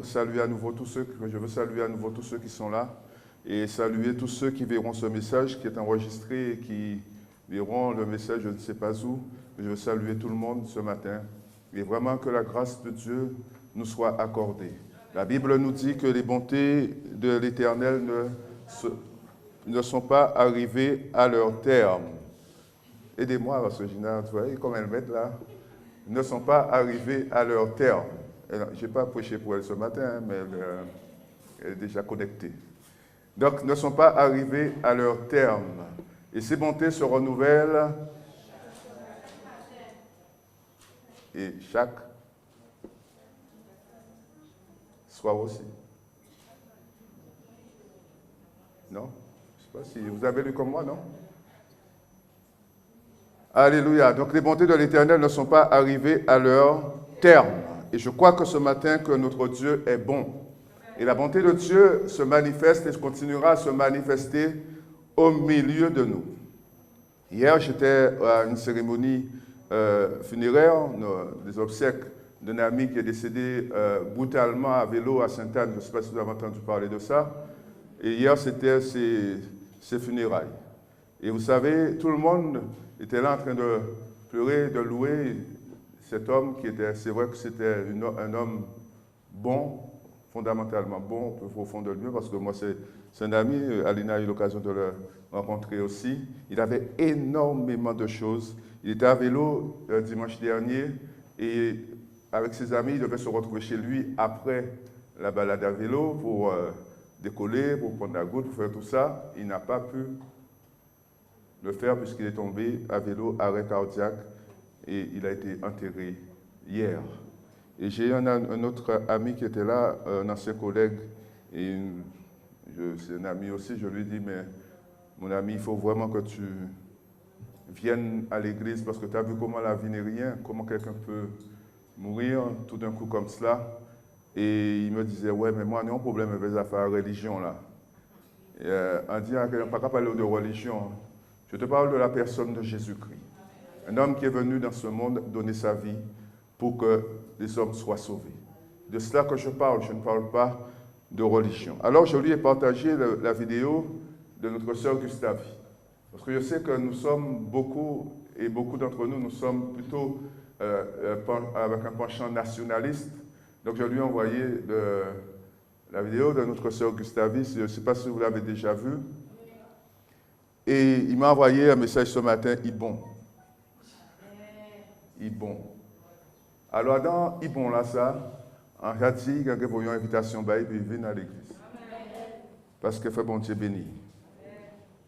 saluer à nouveau tous ceux, je veux saluer à nouveau tous ceux qui sont là et saluer tous ceux qui verront ce message qui est enregistré et qui verront le message, je ne sais pas où. Je veux saluer tout le monde ce matin et vraiment que la grâce de Dieu nous soit accordée. La Bible nous dit que les bontés de l'Éternel ne sont pas arrivées à leur terme. Aidez-moi, parce que Gina, tu vois, comme elle met là, ne sont pas arrivées à leur terme. Je n'ai pas prêché pour elle ce matin, mais elle est déjà connectée. Donc, ne sont pas arrivées à leur terme. Et ces bontés se renouvellent. Et chaque soir aussi. Non? Je ne sais pas si vous avez lu comme moi, non? Alléluia. Donc les bontés de l'Éternel ne sont pas arrivées à leur terme. Et je crois que ce matin que notre Dieu est bon. Et la bonté de Dieu se manifeste et continuera à se manifester au milieu de nous. Hier, j'étais à une cérémonie funéraire, des obsèques d'un ami qui est décédé brutalement à vélo à Sainte-Anne. Je ne sais pas si vous avez entendu parler de ça. Et hier, c'était ses funérailles. Et vous savez, tout le monde était là en train de pleurer, de louer cet homme qui était, c'est vrai que c'était un homme bon, fondamentalement bon, au fond de lui, parce que moi, c'est un ami, Alina a eu l'occasion de le rencontrer aussi. Il avait énormément de choses. Il était à vélo dimanche dernier et avec ses amis, il devait se retrouver chez lui après la balade à vélo pour décoller, pour prendre la goutte, pour faire tout ça. Il n'a pas pu le faire puisqu'il est tombé à vélo, arrêt cardiaque, et il a été enterré hier. Et j'ai un autre ami qui était là, un ancien collègue, et c'est un ami aussi, je lui dis, mais mon ami, il faut vraiment que tu viennes à l'église parce que tu as vu comment la vie n'est rien, comment quelqu'un peut mourir tout d'un coup comme cela. Et il me disait, ouais, mais moi, j'ai un problème avec les affaires de religion là. On dit, on ne peut pas parler de religion. Je te parle de la personne de Jésus-Christ. Un homme qui est venu dans ce monde donner sa vie pour que les hommes soient sauvés. De cela que je parle, je ne parle pas de religion. Alors, je lui ai partagé la vidéo de notre sœur Gustavie. Parce que je sais que nous sommes beaucoup, et beaucoup d'entre nous, nous sommes plutôt avec un penchant nationaliste. Donc, je lui ai envoyé la vidéo de notre sœur Gustavie. Je ne sais pas si vous l'avez déjà vue. Et il m'a envoyé un message ce matin, Ibon. Ibon. Alors, dans Ibon, là, ça, en Haïti, quand vous avez une invitation, puis il vient à l'église. Parce que fait bon Dieu béni.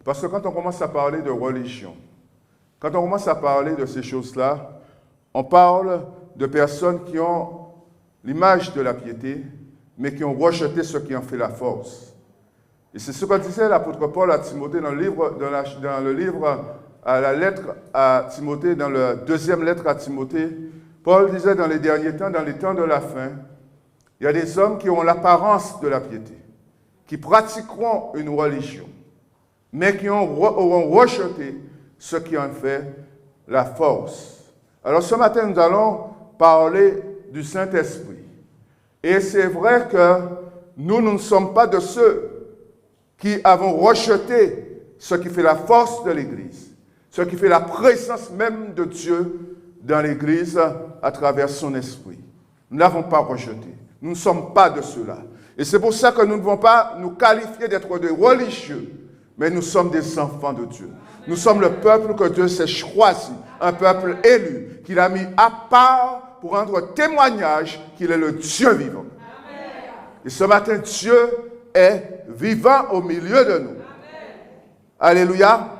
Parce que quand on commence à parler de religion, quand on commence à parler de ces choses-là, on parle de personnes qui ont l'image de la piété, mais qui ont rejeté ce qui en fait la force. Et c'est ce que disait l'apôtre Paul à Timothée dans le livre à la lettre à Timothée, dans la deuxième lettre à Timothée. Paul disait dans les derniers temps, dans les temps de la fin, il y a des hommes qui ont l'apparence de la piété, qui pratiqueront une religion, mais qui auront rejeté ce qui en fait la force. Alors ce matin, nous allons parler du Saint-Esprit. Et c'est vrai que nous ne sommes pas de ceux qui avons rejeté ce qui fait la force de l'Église, ce qui fait la présence même de Dieu dans l'Église à travers son esprit. Nous ne l'avons pas rejeté. Nous ne sommes pas de ceux-là. Et c'est pour ça que nous ne devons pas nous qualifier d'être des religieux, mais nous sommes des enfants de Dieu. Nous sommes le peuple que Dieu s'est choisi, un peuple élu, qu'il a mis à part pour rendre témoignage qu'il est le Dieu vivant. Amen. Et ce matin, Dieu est vivant au milieu de nous. Amen. Alléluia. Amen.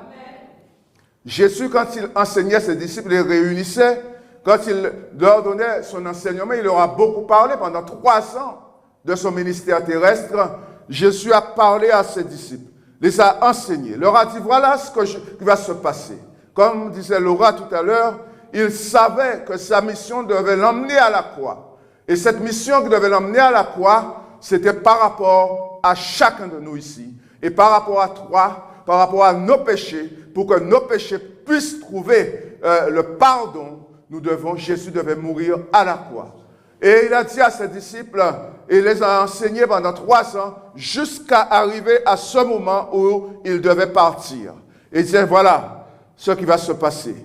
Jésus, quand il enseignait ses disciples, les réunissait, quand il leur donnait son enseignement, il leur a beaucoup parlé pendant 3 ans de son ministère terrestre. Jésus a parlé à ses disciples, les a enseignés, leur a dit, voilà ce qui va se passer. Comme disait Laura tout à l'heure, il savait que sa mission devait l'emmener à la croix. Et cette mission qui devait l'emmener à la croix, c'était par rapport à chacun de nous ici. Et par rapport à toi, par rapport à nos péchés, pour que nos péchés puissent trouver le pardon, Jésus devait mourir à la croix. Et il a dit à ses disciples, il les a enseignés pendant 3 ans, jusqu'à arriver à ce moment où il devait partir. Et il disait, voilà ce qui va se passer.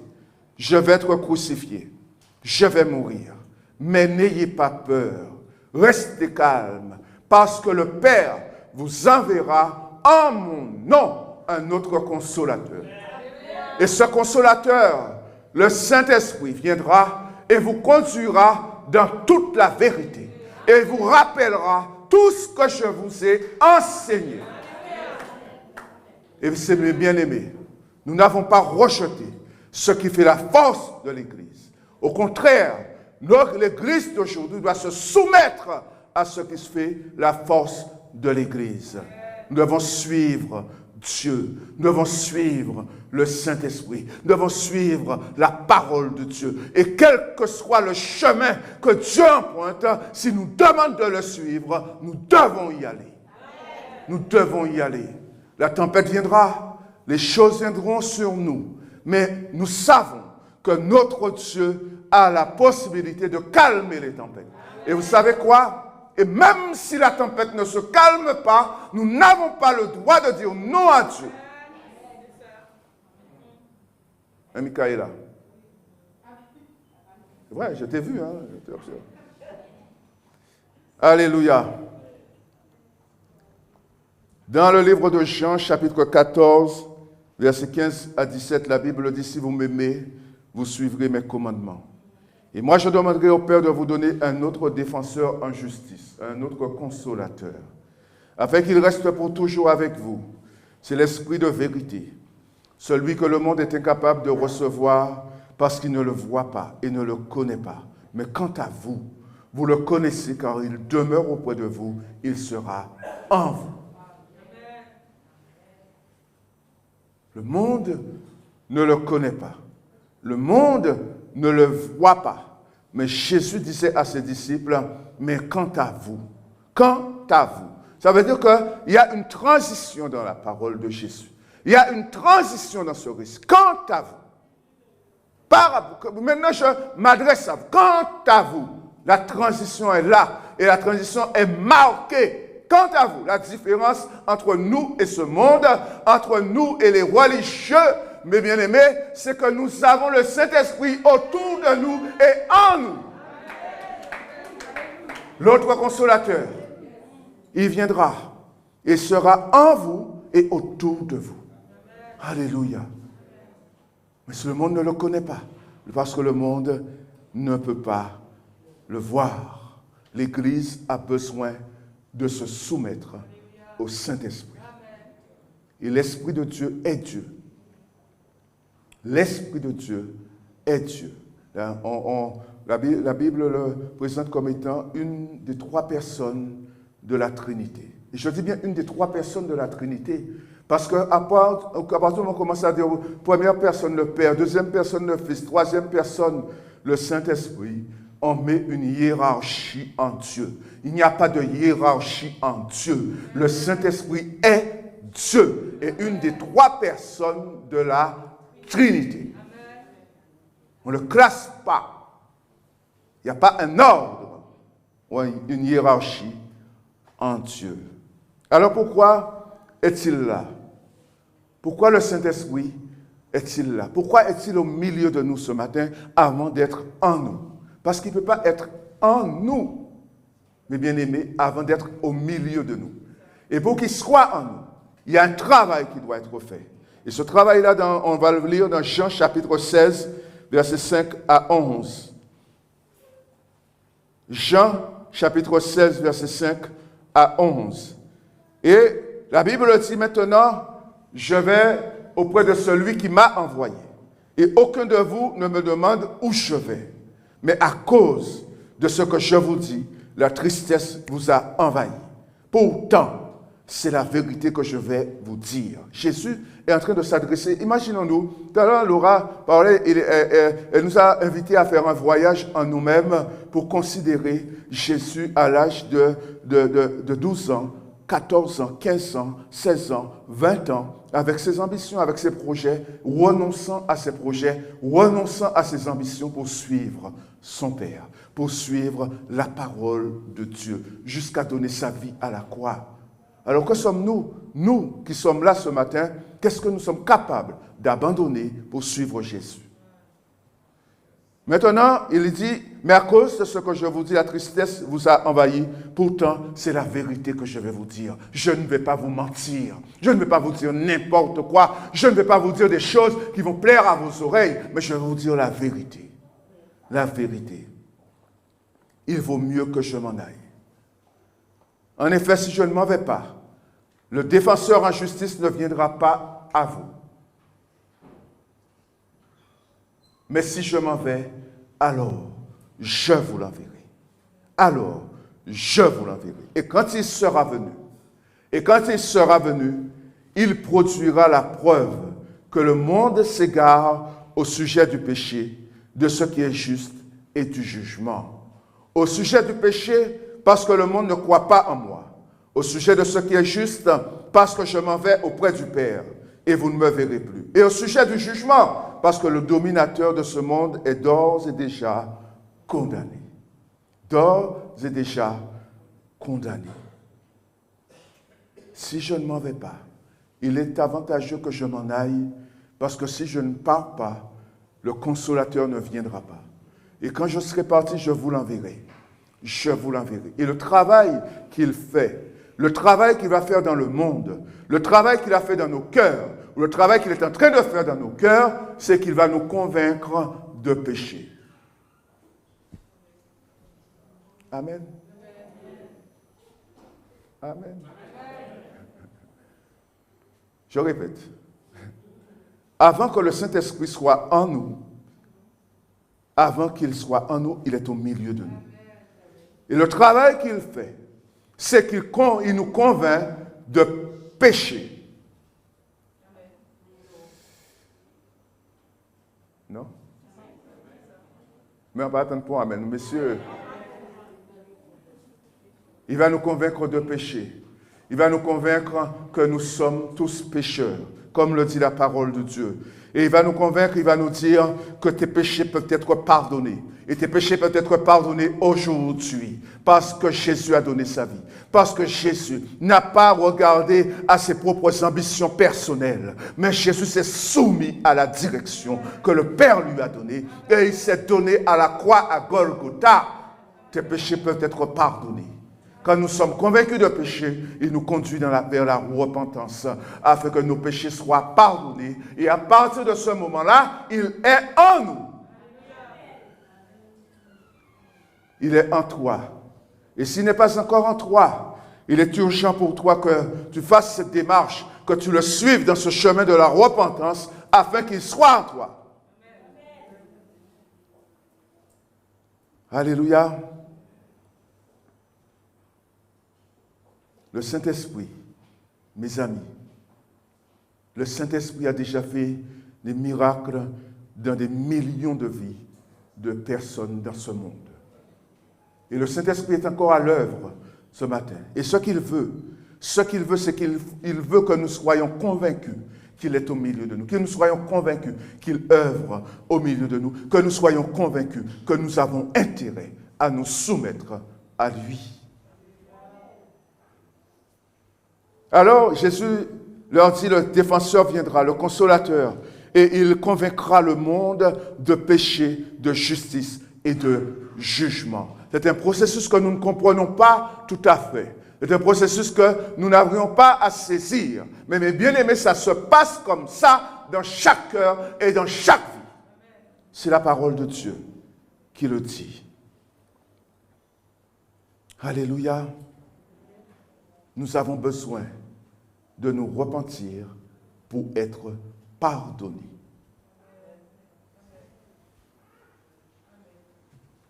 Je vais être crucifié. Je vais mourir. Mais n'ayez pas peur. Restez calme. Parce que le Père vous enverra en mon nom un autre consolateur. Et ce consolateur, le Saint-Esprit, viendra et vous conduira dans toute la vérité. Et vous rappellera tout ce que je vous ai enseigné. Et c'est mes bien-aimés, nous n'avons pas rejeté ce qui fait la force de l'Église. Au contraire, l'Église d'aujourd'hui doit se soumettre à ce qui fait la force de l'Église. Nous devons suivre Dieu. Nous devons suivre le Saint-Esprit. Nous devons suivre la parole de Dieu. Et quel que soit le chemin que Dieu emprunte, si nous demande de le suivre, nous devons y aller. Nous devons y aller. La tempête viendra, les choses viendront sur nous. Mais nous savons que notre Dieu a la possibilité de calmer les tempêtes. Et vous savez quoi? Et même si la tempête ne se calme pas, nous n'avons pas le droit de dire non à Dieu. Hein, Michaela? C'est vrai, je t'ai vu, hein? Je t'ai observé. Alléluia. Dans le livre de Jean, chapitre 14, versets 15 à 17, la Bible dit, si vous m'aimez, vous suivrez mes commandements. Et moi, je demanderai au Père de vous donner un autre défenseur en justice, un autre consolateur, afin qu'il reste pour toujours avec vous. C'est l'Esprit de vérité, celui que le monde est incapable de recevoir parce qu'il ne le voit pas et ne le connaît pas. Mais quant à vous, vous le connaissez car il demeure auprès de vous, il sera en vous. Le monde ne le connaît pas. Le monde ne le voit pas. Mais Jésus disait à ses disciples, mais quant à vous, ça veut dire qu'il y a une transition dans la parole de Jésus. Il y a une transition dans ce risque. Quant à vous, maintenant je m'adresse à vous. Quant à vous, la transition est là et la transition est marquée. Quant à vous, la différence entre nous et ce monde, entre nous et les religieux, mes bien-aimés, c'est que nous avons le Saint-Esprit autour de nous et en nous. L'autre consolateur, il viendra et sera en vous et autour de vous. Alléluia. Mais le monde ne le connaît pas, parce que le monde ne peut pas le voir. L'Église a besoin de se soumettre au Saint-Esprit. Et l'Esprit de Dieu est Dieu. L'Esprit de Dieu est Dieu. La Bible le présente comme étant une des 3 personnes de la Trinité. Et je dis bien une des 3 personnes de la Trinité, parce qu'à partir du moment où on commence à dire première personne le Père, deuxième personne le Fils, troisième personne le Saint-Esprit, on met une hiérarchie en Dieu. Il n'y a pas de hiérarchie en Dieu. Le Saint-Esprit est Dieu et une des 3 personnes de la Trinité. On ne le classe pas. Il n'y a pas un ordre ou une hiérarchie en Dieu. Alors pourquoi est-il là? Pourquoi le Saint-Esprit est-il là? Pourquoi est-il au milieu de nous ce matin avant d'être en nous? Parce qu'il ne peut pas être en nous, mes bien-aimés, avant d'être au milieu de nous. Et pour qu'il soit en nous, il y a un travail qui doit être fait. Et ce travail-là, on va le lire dans Jean chapitre 16, versets 5 à 11. Jean chapitre 16, versets 5 à 11. Et la Bible dit maintenant, je vais auprès de celui qui m'a envoyé. Et aucun de vous ne me demande où je vais. Mais à cause de ce que je vous dis, la tristesse vous a envahi. Pourtant, c'est la vérité que je vais vous dire. Jésus est en train de s'adresser. Imaginons-nous, tout à l'heure, Laura parlait, elle nous a invités à faire un voyage en nous-mêmes pour considérer Jésus à l'âge de 12 ans 14 ans, 15 ans, 16 ans, 20 ans, avec ses ambitions, avec ses projets, renonçant à ses projets, renonçant à ses ambitions pour suivre son Père, pour suivre la parole de Dieu, jusqu'à donner sa vie à la croix. Alors que sommes-nous, nous qui sommes là ce matin, qu'est-ce que nous sommes capables d'abandonner pour suivre Jésus? Maintenant, il dit, mais à cause de ce que je vous dis, la tristesse vous a envahi. Pourtant, c'est la vérité que je vais vous dire. Je ne vais pas vous mentir. Je ne vais pas vous dire n'importe quoi. Je ne vais pas vous dire des choses qui vont plaire à vos oreilles. Mais je vais vous dire la vérité. La vérité. Il vaut mieux que je m'en aille. En effet, si je ne m'en vais pas, le défenseur en justice ne viendra pas à vous. Mais si je m'en vais, alors je vous l'enverrai. Alors je vous l'enverrai. Et quand il sera venu, il produira la preuve que le monde s'égare au sujet du péché, de ce qui est juste et du jugement. Au sujet du péché, parce que le monde ne croit pas en moi. Au sujet de ce qui est juste, parce que je m'en vais auprès du Père et vous ne me verrez plus. Et au sujet du jugement, parce que le dominateur de ce monde est d'ores et déjà condamné. D'ores et déjà condamné. Si je ne m'en vais pas, il est avantageux que je m'en aille, parce que si je ne pars pas, le consolateur ne viendra pas. Et quand je serai parti, je vous l'enverrai. Je vous l'enverrai. Et le travail qu'il fait, le travail qu'il va faire dans le monde, le travail qu'il a fait dans nos cœurs, ou le travail qu'il est en train de faire dans nos cœurs, c'est qu'il va nous convaincre de péché. Amen. Amen. Je répète. Avant que le Saint-Esprit soit en nous, avant qu'il soit en nous, il est au milieu de nous. Et le travail qu'il fait, c'est qu'il nous convainc de péché. Non? Mais on va attendre pour Amen. Messieurs, il va nous convaincre de péché. Il va nous convaincre que nous sommes tous pécheurs, comme le dit la parole de Dieu. Et il va nous convaincre, il va nous dire que tes péchés peuvent être pardonnés. Et tes péchés peuvent être pardonnés aujourd'hui, parce que Jésus a donné sa vie. Parce que Jésus n'a pas regardé à ses propres ambitions personnelles, mais Jésus s'est soumis à la direction que le Père lui a donnée. Et il s'est donné à la croix à Golgotha. Tes péchés peuvent être pardonnés. Quand nous sommes convaincus de péché, il nous conduit vers la repentance, afin que nos péchés soient pardonnés. Et à partir de ce moment-là, il est en nous. Il est en toi. Et s'il n'est pas encore en toi, il est urgent pour toi que tu fasses cette démarche, que tu le suives dans ce chemin de la repentance, afin qu'il soit en toi. Alléluia. Le Saint-Esprit, mes amis, le Saint-Esprit a déjà fait des miracles dans des millions de vies de personnes dans ce monde. Et le Saint-Esprit est encore à l'œuvre ce matin. Et ce qu'il veut, c'est qu'il veut que nous soyons convaincus qu'il est au milieu de nous, que nous soyons convaincus qu'il œuvre au milieu de nous, que nous soyons convaincus que nous avons intérêt à nous soumettre à lui. Alors Jésus leur dit, le défenseur viendra, le consolateur, et il convaincra le monde de péché, de justice et de jugement. C'est un processus que nous ne comprenons pas tout à fait. C'est un processus que nous n'arrivons pas à saisir. Mais mes bien-aimés, ça se passe comme ça dans chaque cœur et dans chaque vie. C'est la parole de Dieu qui le dit. Alléluia. Nous avons besoin de nous repentir pour être pardonnés.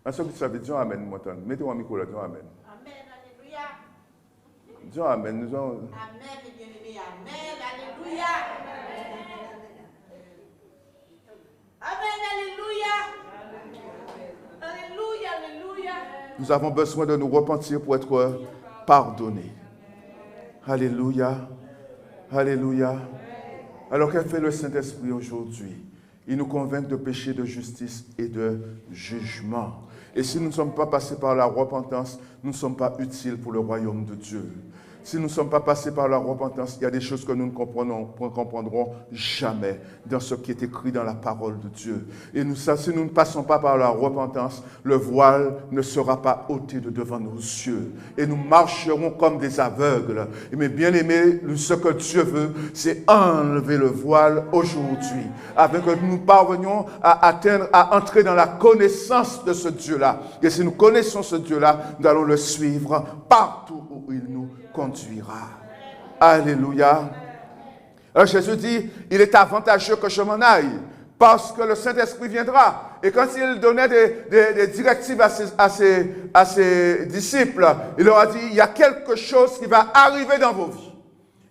À ceux qui savent, disons Amen, maintenant. Mettez-moi un micro là, disons Amen. Amen, alléluia. Disons Amen. Nous allons... Amen, mes bien-aimés. Amen, alléluia. Amen, alléluia. Alléluia, alléluia. Nous avons besoin de nous repentir pour être pardonnés. Alléluia. Alléluia. Alors qu'a fait le Saint-Esprit aujourd'hui? Il nous convainc de péché, de justice et de jugement. Et si nous ne sommes pas passés par la repentance, nous ne sommes pas utiles pour le royaume de Dieu. Si nous ne sommes pas passés par la repentance, il y a des choses que nous ne comprendrons jamais dans ce qui est écrit dans la parole de Dieu. Et si nous ne passons pas par la repentance, le voile ne sera pas ôté de devant nos yeux. Et nous marcherons comme des aveugles. Mais bien aimé, ce que Dieu veut, c'est enlever le voile aujourd'hui, afin que nous parvenions à entrer dans la connaissance de ce Dieu-là. Et si nous connaissons ce Dieu-là, nous allons le suivre partout où il nous conduira. Alléluia. Alors Jésus dit, il est avantageux que je m'en aille, parce que le Saint-Esprit viendra. Et quand il donnait des directives à ses disciples, il leur a dit, il y a quelque chose qui va arriver dans vos vies.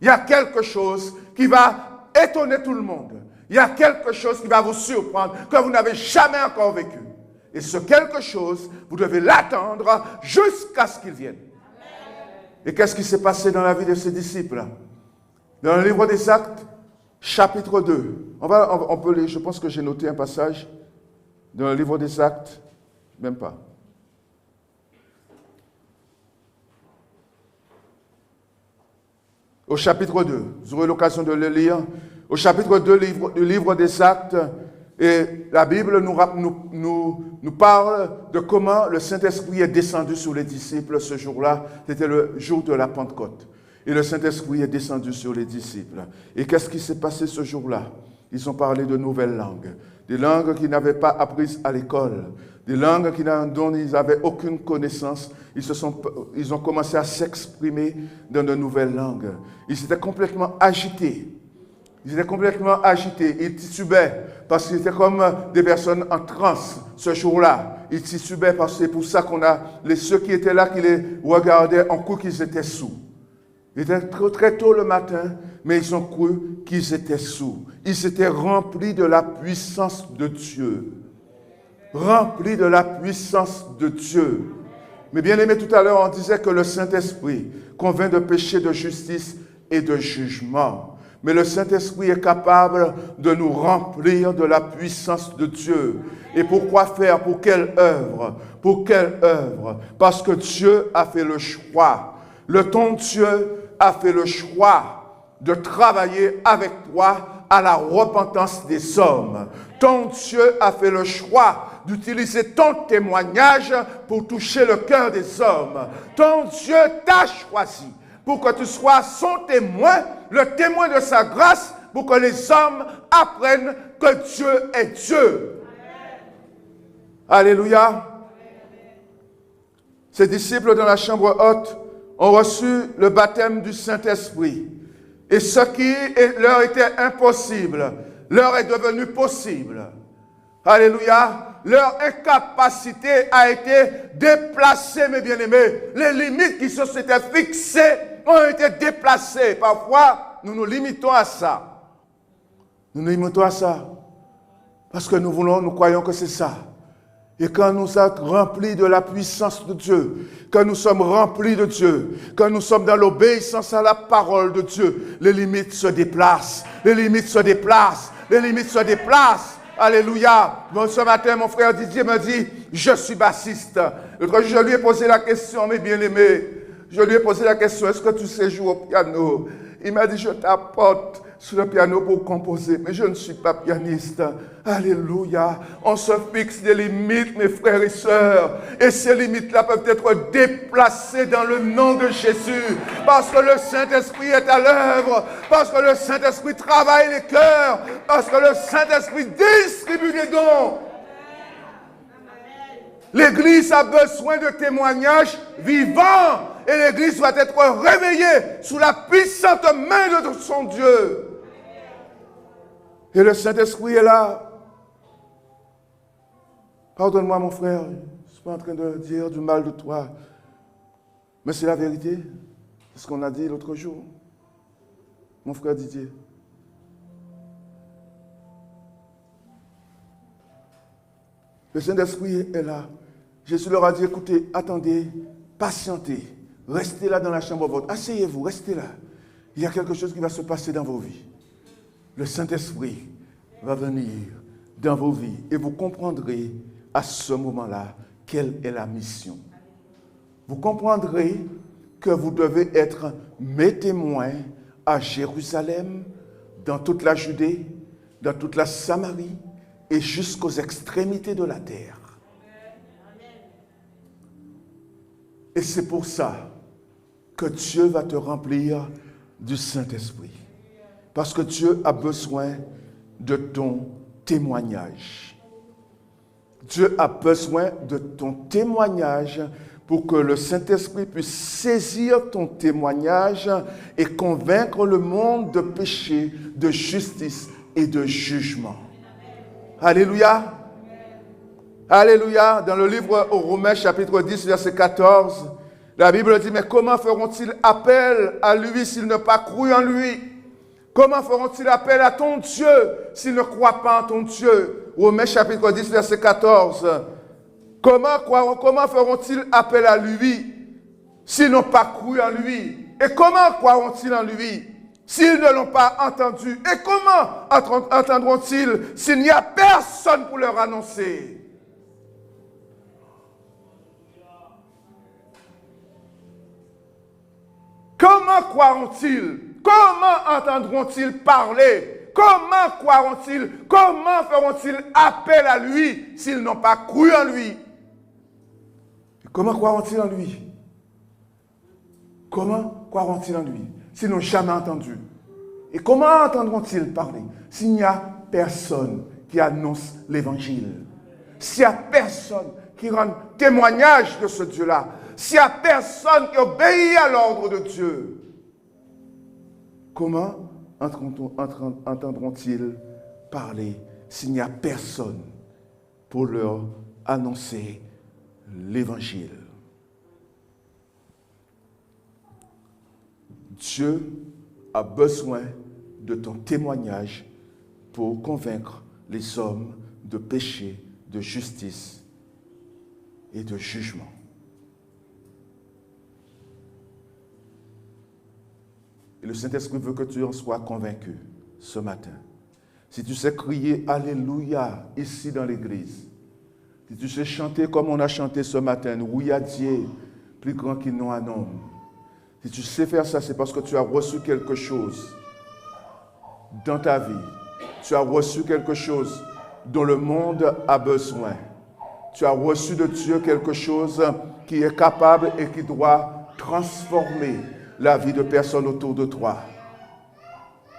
Il y a quelque chose qui va étonner tout le monde. Il y a quelque chose qui va vous surprendre, que vous n'avez jamais encore vécu. Et ce quelque chose, vous devez l'attendre jusqu'à ce qu'il vienne. Et qu'est-ce qui s'est passé dans la vie de ses disciples? Dans le livre des Actes, chapitre 2. On peut lire, je pense que j'ai noté un passage dans le livre des Actes, même pas. Au chapitre 2, vous aurez l'occasion de le lire. Au chapitre 2 du livre des Actes, et la Bible nous parle de comment le Saint-Esprit est descendu sur les disciples ce jour-là. C'était le jour de la Pentecôte. Et le Saint-Esprit est descendu sur les disciples. Et qu'est-ce qui s'est passé ce jour-là? Ils ont parlé de nouvelles langues. Des langues qu'ils n'avaient pas apprises à l'école. Des langues dont ils n'avaient aucune connaissance. Ils ont commencé à s'exprimer dans de nouvelles langues. Ils étaient complètement agités. Ils étaient complètement agités, ils titubaient, parce qu'ils étaient comme des personnes en transe ce jour-là. Ils titubaient parce que c'est pour ça qu'on a ceux qui étaient là, qui les regardaient, ont cru qu'ils étaient sous. Il était très tôt le matin, mais ils ont cru qu'ils étaient sous. Ils étaient remplis de la puissance de Dieu. Remplis de la puissance de Dieu. Mais bien aimé, tout à l'heure, on disait que le Saint-Esprit convainc de péché, de justice et de jugement. Mais le Saint-Esprit est capable de nous remplir de la puissance de Dieu. Et pourquoi faire? Pour quelle œuvre? Pour quelle œuvre? Parce que Dieu a fait le choix. Ton Dieu a fait le choix de travailler avec toi à la repentance des hommes. Ton Dieu a fait le choix d'utiliser ton témoignage pour toucher le cœur des hommes. Ton Dieu t'a choisi pour que tu sois son témoin, le témoin de sa grâce, pour que les hommes apprennent que Dieu est Dieu. Alléluia. Ses disciples dans la chambre haute ont reçu le baptême du Saint-Esprit. Et ce qui leur était impossible, leur est devenu possible. Alléluia. Leur incapacité a été déplacée, mes bien-aimés. Les limites qui se s'étaient fixées ont été déplacées. Parfois, nous nous limitons à ça. Nous nous limitons à ça. Parce que nous croyons que c'est ça. Et quand nous sommes remplis de la puissance de Dieu, quand nous sommes remplis de Dieu, quand nous sommes dans l'obéissance à la parole de Dieu, les limites se déplacent. Les limites se déplacent. Les limites se déplacent. Alléluia. Ce matin, mon frère Didier me dit, je suis bassiste. L'autre jour, je lui ai posé la question, mes bien-aimés. Je lui ai posé la question, est-ce que tu sais jouer au piano? Il m'a dit, je t'apporte sur le piano pour composer, mais je ne suis pas pianiste. Alléluia. On se fixe des limites, mes frères et sœurs. Et ces limites-là peuvent être déplacées dans le nom de Jésus. Parce que le Saint-Esprit est à l'œuvre. Parce que le Saint-Esprit travaille les cœurs. Parce que le Saint-Esprit distribue des dons. L'Église a besoin de témoignages vivants. Et l'Église doit être réveillée sous la puissante main de son Dieu. Et le Saint-Esprit est là. Pardonne-moi, mon frère, je ne suis pas en train de dire du mal de toi. Mais c'est la vérité. C'est ce qu'on a dit l'autre jour. Mon frère Didier. Le Saint-Esprit est là. Jésus leur a dit, écoutez, attendez, patientez. Restez là dans la chambre haute. Asseyez-vous, restez là. il y a quelque chose qui va se passer dans vos vies. Le Saint-Esprit va venir dans vos vies et vous comprendrez à ce moment-là quelle est la mission. Vous comprendrez que vous devez être mes témoins à Jérusalem, dans toute la Judée, dans toute la Samarie et jusqu'aux extrémités de la terre. Et c'est pour ça que Dieu va te remplir du Saint-Esprit. Parce que Dieu a besoin de ton témoignage. Dieu a besoin de ton témoignage pour que le Saint-Esprit puisse saisir ton témoignage et convaincre le monde de péché, de justice et de jugement. Alléluia. Alléluia. Dans le livre aux Romains, chapitre 10, verset 14, la Bible dit, mais comment feront-ils appel à lui s'ils n'ont pas cru en lui? Comment feront-ils appel à ton Dieu s'ils ne croient pas en ton Dieu? Romains, chapitre 10, verset 14. Comment feront-ils appel à lui s'ils n'ont pas cru en lui? Et comment croiront-ils en lui s'ils ne l'ont pas entendu? Et comment entendront-ils s'il n'y a personne pour leur annoncer? Comment croiront-ils? Comment entendront-ils parler? Comment croiront-ils? Comment feront-ils appel à lui s'ils n'ont pas cru en lui? Comment croiront-ils en lui? Comment croiront-ils en lui s'ils n'ont jamais entendu? Et comment entendront-ils parler s'il n'y a personne qui annonce l'évangile? S'il n'y a personne qui rend témoignage de ce Dieu-là? S'il n'y a personne qui obéit à l'ordre de Dieu? Comment entendront-ils parler s'il n'y a personne pour leur annoncer l'évangile? Dieu a besoin de ton témoignage pour convaincre les hommes de péché, de justice et de jugement. Et le Saint-Esprit veut que tu en sois convaincu ce matin. Si tu sais crier Alléluia ici dans l'église, si tu sais chanter comme on a chanté ce matin, oui à Dieu, plus grand qu'il n'en a nom. Si tu sais faire ça, c'est parce que tu as reçu quelque chose dans ta vie. Tu as reçu quelque chose dont le monde a besoin. Tu as reçu de Dieu quelque chose qui est capable et qui doit transformer la vie de personnes autour de toi.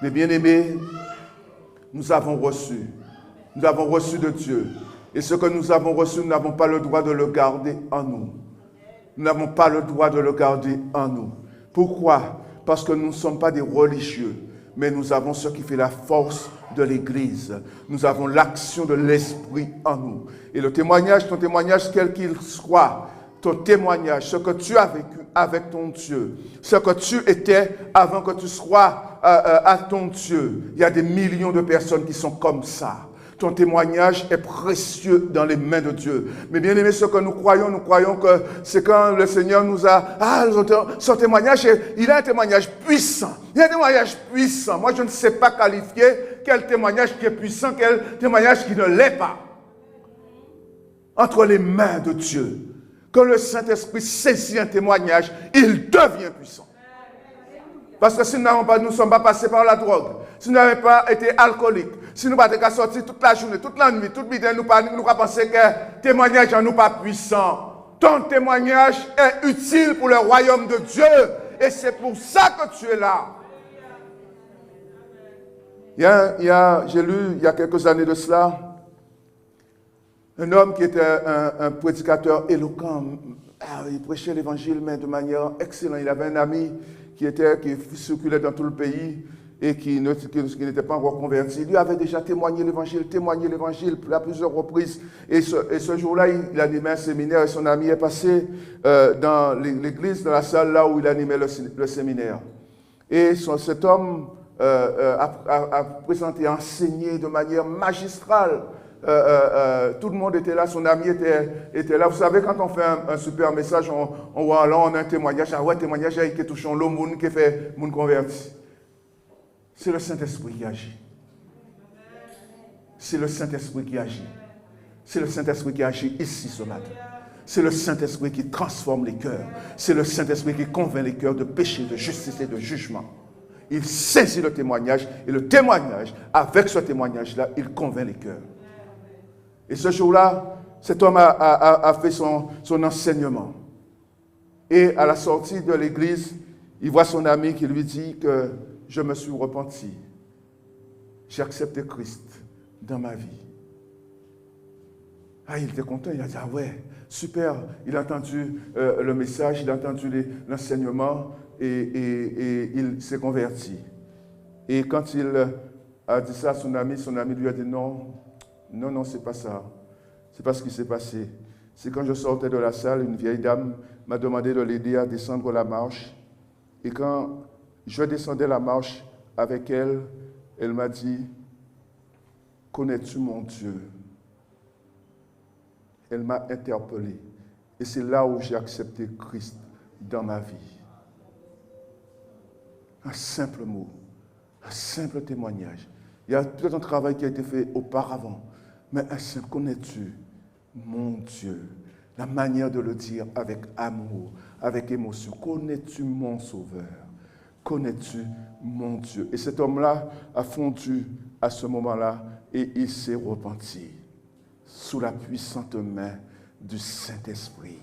Mes bien-aimés, nous avons reçu de Dieu. Et ce que nous avons reçu, nous n'avons pas le droit de le garder en nous. Nous n'avons pas le droit de le garder en nous. Pourquoi? Parce que nous ne sommes pas des religieux, mais nous avons ce qui fait la force de l'Église. Nous avons l'action de l'Esprit en nous. Et le témoignage, ton témoignage, quel qu'il soit, ton témoignage, ce que tu as vécu avec ton Dieu, ce que tu étais avant que tu sois à ton Dieu. Il y a des millions de personnes qui sont comme ça. Ton témoignage est précieux dans les mains de Dieu. Mais bien aimé, ce que nous croyons que c'est quand le Seigneur nous a... son témoignage, il a un témoignage puissant. Il a un témoignage puissant. Moi, je ne sais pas qualifier quel témoignage qui est puissant, quel témoignage qui ne l'est pas. Entre les mains de Dieu. Quand le Saint-Esprit saisit un témoignage, il devient puissant. Parce que si nous ne sommes pas passés par la drogue, si nous n'avons pas été alcooliques, si nous n'avons pas sorti toute la journée, toute la nuit, toute midi, nous ne pouvons pas penser que le témoignage en nous pas puissant. Ton témoignage est utile pour le royaume de Dieu. Et c'est pour ça que tu es là. J'ai lu il y a quelques années de cela, un homme qui était un prédicateur éloquent. Il prêchait l'évangile, mais de manière excellente. Il avait un ami qui circulait dans tout le pays et qui n'était pas encore converti. Il lui avait déjà témoigné l'évangile à plusieurs reprises. Et ce jour-là, il animait un séminaire et son ami est passé dans l'église, dans la salle là où il animait le séminaire. Et cet homme a présenté, enseigné de manière magistrale. Tout le monde était là, son ami était là. Vous savez, quand on fait un super message, on a un témoignage. Ah ouais, témoignage qui touche l'homme qui fait mon converti. C'est le Saint-Esprit qui agit. C'est le Saint-Esprit qui agit. C'est le Saint-Esprit qui agit ici ce matin. C'est le Saint-Esprit qui transforme les cœurs. C'est le Saint-Esprit qui convainc les cœurs de péché, de justice et de jugement. Il saisit le témoignage et le témoignage, avec ce témoignage-là, il convainc les cœurs. Et ce jour-là, cet homme a fait son enseignement. Et à la sortie de l'église, il voit son ami qui lui dit que je me suis repenti. J'ai accepté Christ dans ma vie. Ah, il était content, il a dit, ah ouais, super. Il a entendu le message, il a entendu l'enseignement et il s'est converti. Et quand il a dit ça à son ami lui a dit, non, c'est pas ça. C'est pas ce qui s'est passé. C'est quand je sortais de la salle, une vieille dame m'a demandé de l'aider à descendre la marche. Et quand je descendais la marche avec elle, elle m'a dit, connais-tu mon Dieu? Elle m'a interpellé. Et c'est là où j'ai accepté Christ dans ma vie. Un simple mot, un simple témoignage. Il y a tout un travail qui a été fait auparavant. Mais un simple, connais-tu mon Dieu? La manière de le dire avec amour, avec émotion. Connais-tu mon Sauveur? Connais-tu mon Dieu? Et cet homme-là a fondu à ce moment-là et il s'est repenti sous la puissante main du Saint-Esprit.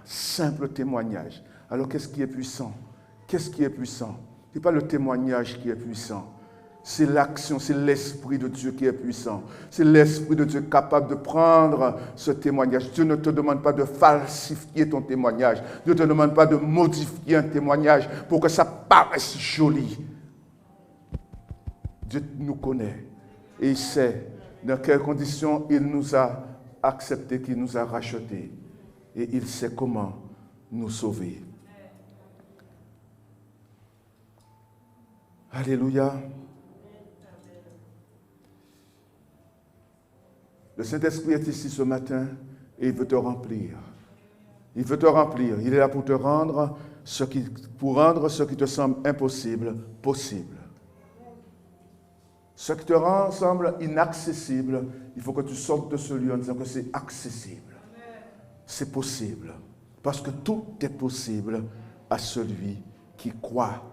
Simple témoignage. Alors qu'est-ce qui est puissant? Qu'est-ce qui est puissant? Ce n'est pas le témoignage qui est puissant. C'est l'action, c'est l'Esprit de Dieu qui est puissant. C'est l'Esprit de Dieu capable de prendre ce témoignage. Dieu ne te demande pas de falsifier ton témoignage. Dieu ne te demande pas de modifier un témoignage pour que ça paraisse joli. Dieu nous connaît et il sait dans quelles conditions il nous a acceptés, qu'il nous a rachetés. Et il sait comment nous sauver. Alléluia. Le Saint-Esprit est ici ce matin et il veut te remplir. Il veut te remplir. Il est là pour te rendre ce qui te semble impossible, possible. Ce qui te semble inaccessible, il faut que tu sortes de ce lieu en disant que c'est accessible. C'est possible. Parce que tout est possible à celui qui croit.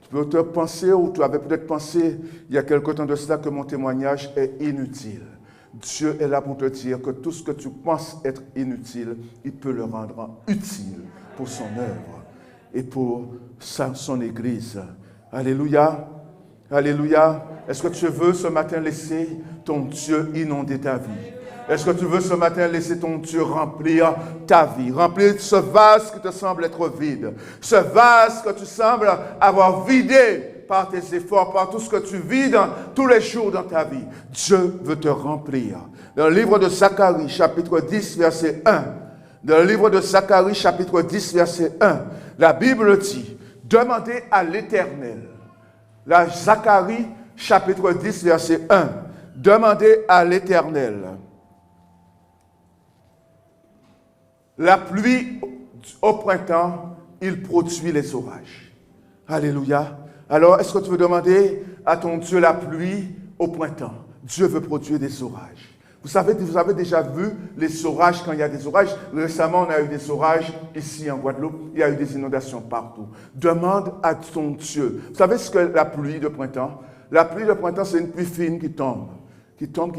Tu peux te penser, ou tu avais peut-être pensé il y a quelque temps de cela que mon témoignage est inutile. Dieu est là pour te dire que tout ce que tu penses être inutile, il peut le rendre utile pour son œuvre et pour son Église. Alléluia. Alléluia. Est-ce que tu veux ce matin laisser ton Dieu inonder ta vie? Est-ce que tu veux ce matin laisser ton Dieu remplir ta vie? Remplir ce vase qui te semble être vide. Ce vase que tu sembles avoir vidé par tes efforts, par tout ce que tu vis tous les jours dans ta vie. Dieu veut te remplir. Dans le livre de Zacharie, chapitre 10, verset 1. Dans le livre de Zacharie, chapitre 10, verset 1. La Bible dit, demandez à l'Éternel. La Zacharie, chapitre 10, verset 1. Demandez à l'Éternel. La pluie au printemps, il produit les orages. Alléluia. Alors, est-ce que tu veux demander à ton Dieu la pluie au printemps? Dieu veut produire des orages. Vous avez déjà vu les orages quand il y a des orages. Récemment, on a eu des orages ici en Guadeloupe. Il y a eu des inondations partout. Demande à ton Dieu. Vous savez ce que la pluie de printemps? La pluie de printemps, c'est une pluie fine qui tombe. Qui tombe.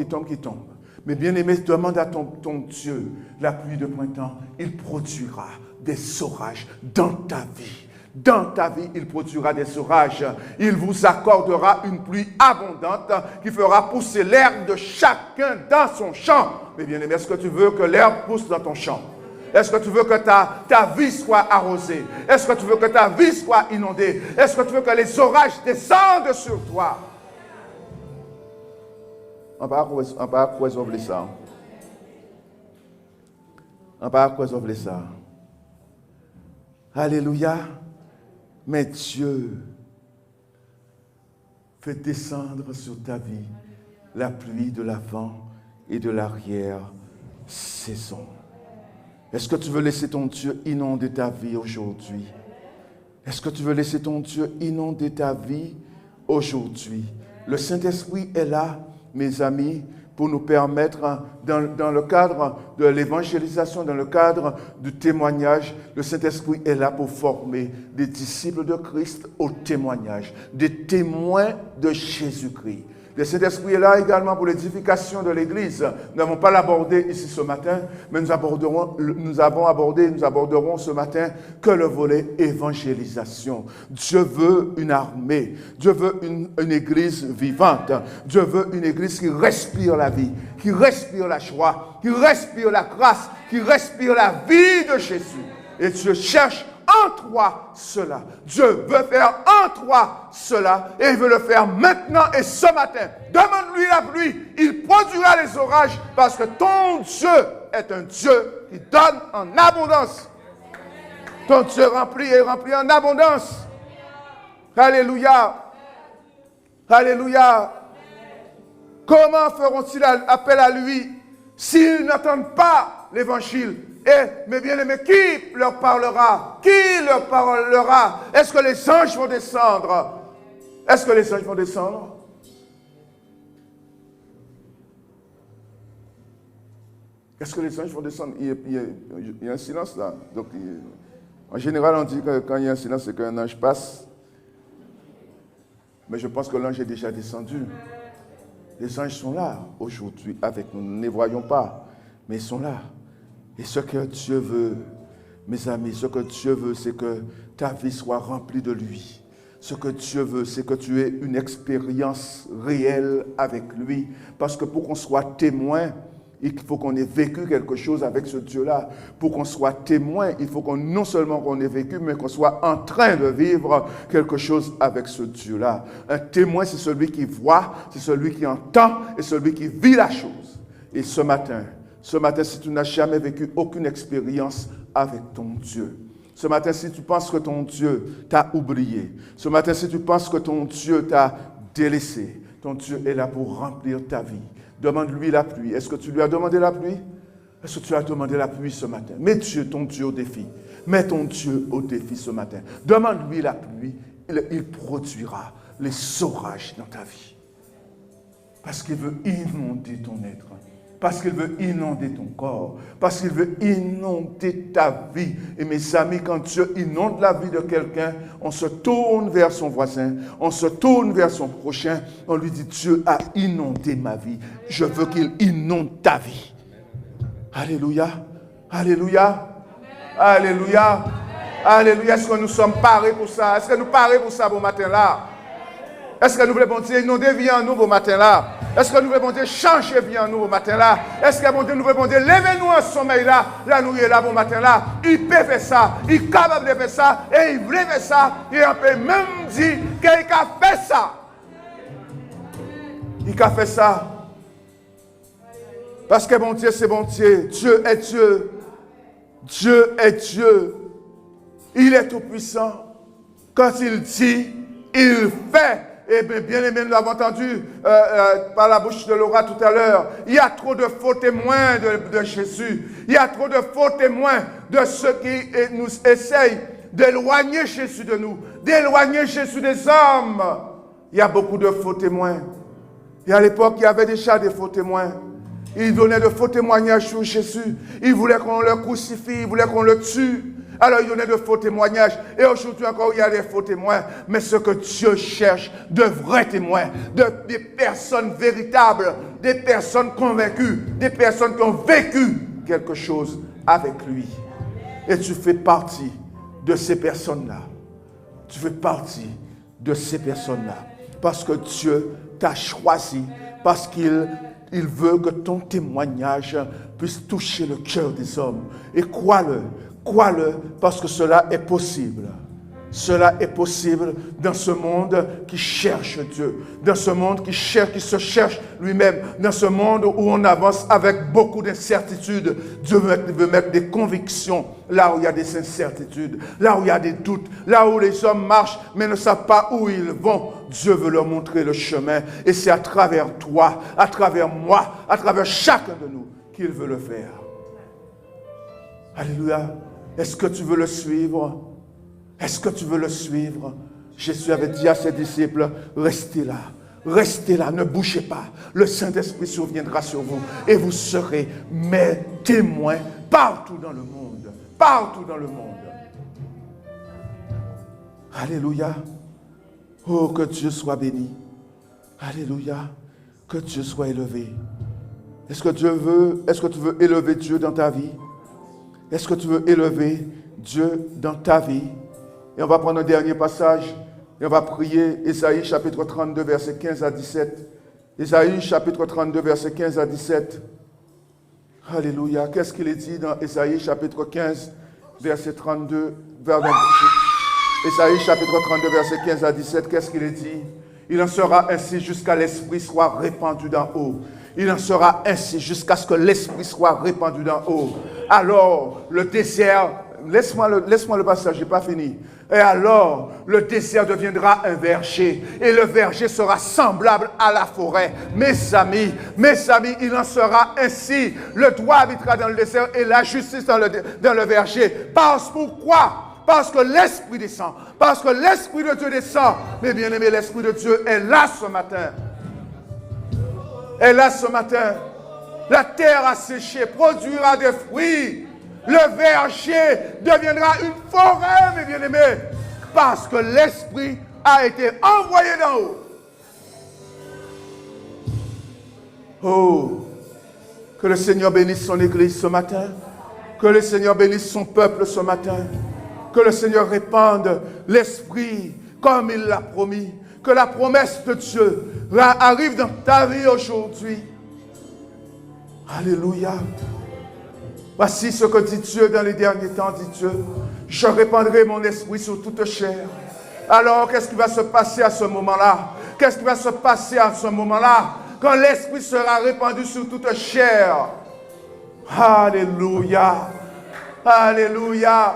Mais bien aimé, demande à ton Dieu la pluie de printemps. Il produira des orages dans ta vie. Dans ta vie, il produira des orages. Il vous accordera une pluie abondante qui fera pousser l'herbe de chacun dans son champ. Mais bien aimé, est-ce que tu veux que l'herbe pousse dans ton champ? Est-ce que tu veux que ta vie soit arrosée? Est-ce que tu veux que ta vie soit inondée? Est-ce que tu veux que les orages descendent sur toi? On va résoudre ça. On va résoudre ça. Alléluia. Mais Dieu fait descendre sur ta vie la pluie de l'avant et de l'arrière-saison. Est-ce que tu veux laisser ton Dieu inonder ta vie aujourd'hui? Est-ce que tu veux laisser ton Dieu inonder ta vie aujourd'hui? Le Saint-Esprit est là, mes amis, pour nous permettre, dans le cadre de l'évangélisation, dans le cadre du témoignage, le Saint-Esprit est là pour former des disciples de Christ au témoignage, des témoins de Jésus-Christ. Le Saint-Esprit est là également pour l'édification de l'Église. Nous n'avons pas l'abordé ici ce matin, mais nous aborderons ce matin que le volet évangélisation. Dieu veut une armée. Dieu veut une Église vivante. Dieu veut une Église qui respire la vie, qui respire la joie, qui respire la grâce, qui respire la vie de Jésus. Et Dieu cherche en toi cela. Dieu veut faire en toi cela et il veut le faire maintenant et ce matin. Demande-lui la pluie, il produira les orages parce que ton Dieu est un Dieu qui donne en abondance. Ton Dieu remplit en abondance. Alléluia. Alléluia. Comment feront-ils appel à lui s'ils n'entendent pas l'évangile? Mais bien aimé, qui leur parlera? Qui leur parlera? Est-ce que les anges vont descendre? Est-ce que les anges vont descendre? Est-ce que les anges vont descendre? Il y a un silence là. Donc, en général, on dit que quand il y a un silence, c'est qu'un ange passe. Mais je pense que l'ange est déjà descendu. Les anges sont là aujourd'hui avec nous. Nous ne les voyons pas, mais ils sont là. Et ce que Dieu veut, mes amis, ce que Dieu veut, c'est que ta vie soit remplie de lui. Ce que Dieu veut, c'est que tu aies une expérience réelle avec lui. Parce que pour qu'on soit témoin, il faut qu'on ait vécu quelque chose avec ce Dieu-là. Pour qu'on soit témoin, il faut qu'on non seulement qu'on ait vécu, mais qu'on soit en train de vivre quelque chose avec ce Dieu-là. Un témoin, c'est celui qui voit, c'est celui qui entend et celui qui vit la chose. Et ce matin, si tu n'as jamais vécu aucune expérience avec ton Dieu, ce matin, si tu penses que ton Dieu t'a oublié, ce matin, si tu penses que ton Dieu t'a délaissé, ton Dieu est là pour remplir ta vie. Demande-lui la pluie. Est-ce que tu lui as demandé la pluie? Est-ce que tu as demandé la pluie ce matin? Mets ton Dieu au défi. Mets ton Dieu au défi ce matin. Demande-lui la pluie. Il produira les orages dans ta vie. Parce qu'il veut inonder ton être. Parce qu'il veut inonder ton corps. Parce qu'il veut inonder ta vie. Et mes amis, quand Dieu inonde la vie de quelqu'un, on se tourne vers son voisin, on se tourne vers son prochain, on lui dit, Dieu a inondé ma vie. Je veux qu'il inonde ta vie. Alléluia. Alléluia. Alléluia. Alléluia. Est-ce que nous sommes parés pour ça? Est-ce que nous parés pour ça, bon matin-là? Est-ce que nous voulons Dieu inonder vie en nous, bon matin-là? Est-ce que nous voulons Dieu changer vie en nous, bon matin-là? Est-ce que nous voulons Dieu lever nous en sommeil-là? Là, nous y est là, bon matin-là. Il peut faire ça. Il est capable de faire ça. Et il voulait faire ça. Et on peut même dire qu'il a fait ça. Il a fait ça. Parce que bon Dieu, c'est bon Dieu. Dieu est Dieu. Dieu est Dieu. Il est tout-puissant. Quand il dit, il fait. Et bien aimé, nous l'avons entendu par la bouche de Laura tout à l'heure. Il y a trop de faux témoins de Jésus. Il y a trop de faux témoins de ceux qui nous essayent d'éloigner Jésus de nous, d'éloigner Jésus des hommes. Il y a beaucoup de faux témoins. Et à l'époque, il y avait déjà des faux témoins. Ils donnaient de faux témoignages sur Jésus. Ils voulaient qu'on le crucifie, ils voulaient qu'on le tue. Alors, il y en a de faux témoignages. Et aujourd'hui encore, il y a des faux témoins. Mais ce que Dieu cherche, de vrais témoins, des personnes véritables, des personnes convaincues, des personnes qui ont vécu quelque chose avec lui. Et tu fais partie de ces personnes-là. Tu fais partie de ces personnes-là. Parce que Dieu t'a choisi. Parce qu'il veut que ton témoignage puisse toucher le cœur des hommes. Et crois-le. Crois-le, parce que cela est possible. Cela est possible dans ce monde qui cherche Dieu, dans ce monde qui se cherche lui-même, dans ce monde où on avance avec beaucoup d'incertitudes. Dieu veut mettre des convictions là où il y a des incertitudes, là où il y a des doutes, là où les hommes marchent mais ne savent pas où ils vont. Dieu veut leur montrer le chemin et c'est à travers toi, à travers moi, à travers chacun de nous qu'il veut le faire. Alléluia. Est-ce que tu veux le suivre? Est-ce que tu veux le suivre? Jésus avait dit à ses disciples, restez là, ne bougez pas. Le Saint-Esprit surviendra sur vous et vous serez mes témoins partout dans le monde. Partout dans le monde. Alléluia. Oh, que Dieu soit béni. Alléluia. Que Dieu soit élevé. Est-ce que tu veux élever Dieu dans ta vie? Est-ce que tu veux élever Dieu dans ta vie? Et on va prendre un dernier passage et on va prier. Ésaïe chapitre 32, verset 15 à 17. Ésaïe chapitre 32, verset 15 à 17. Alléluia. Qu'est-ce qu'il est dit dans Ésaïe chapitre 15, verset 32, Ésaïe chapitre 32, verset 15 à 17, qu'est-ce qu'il est dit? Il en sera ainsi jusqu'à l'Esprit soit répandu d'en haut. Il en sera ainsi jusqu'à ce que l'Esprit soit répandu d'en haut. Alors, le désert, laisse-moi le passage, je n'ai pas fini. Et alors, le désert deviendra un verger. Et le verger sera semblable à la forêt. Mes amis, il en sera ainsi. Le droit habitera dans le désert et la justice dans le verger. Pourquoi? Parce que l'Esprit descend. Parce que l'Esprit de Dieu descend. Mes bien-aimés, l'Esprit de Dieu est là ce matin. Est là ce matin. La terre a séché, produira des fruits. Le verger deviendra une forêt, mes bien-aimés. Parce que l'Esprit a été envoyé d'en haut. Oh, que le Seigneur bénisse son Église ce matin. Que le Seigneur bénisse son peuple ce matin. Que le Seigneur répande l'Esprit comme il l'a promis. Que la promesse de Dieu arrive dans ta vie aujourd'hui. Alléluia. Voici ce que dit Dieu dans les derniers temps, dit Dieu. Je répandrai mon esprit sur toute chair. Alors, qu'est-ce qui va se passer à ce moment-là? Qu'est-ce qui va se passer à ce moment-là? Quand l'esprit sera répandu sur toute chair. Alléluia. Alléluia.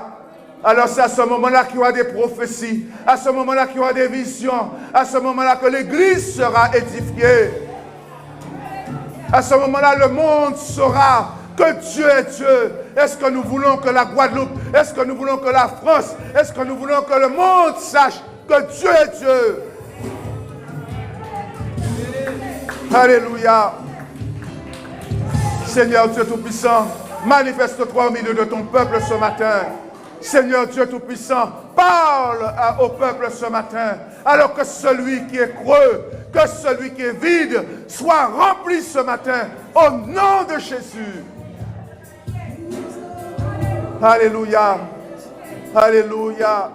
Alors c'est à ce moment-là qu'il y aura des prophéties, à ce moment-là qu'il y aura des visions, à ce moment-là que l'Église sera édifiée. À ce moment-là, le monde saura que Dieu est Dieu. Est-ce que nous voulons que la Guadeloupe, est-ce que nous voulons que la France, est-ce que nous voulons que le monde sache que Dieu est Dieu? Alléluia. Seigneur Dieu Tout-Puissant, manifeste-toi au milieu de ton peuple ce matin. Seigneur Dieu Tout-Puissant, parle au peuple ce matin, alors que celui qui est creux, que celui qui est vide, soit rempli ce matin, au nom de Jésus. Alléluia, alléluia.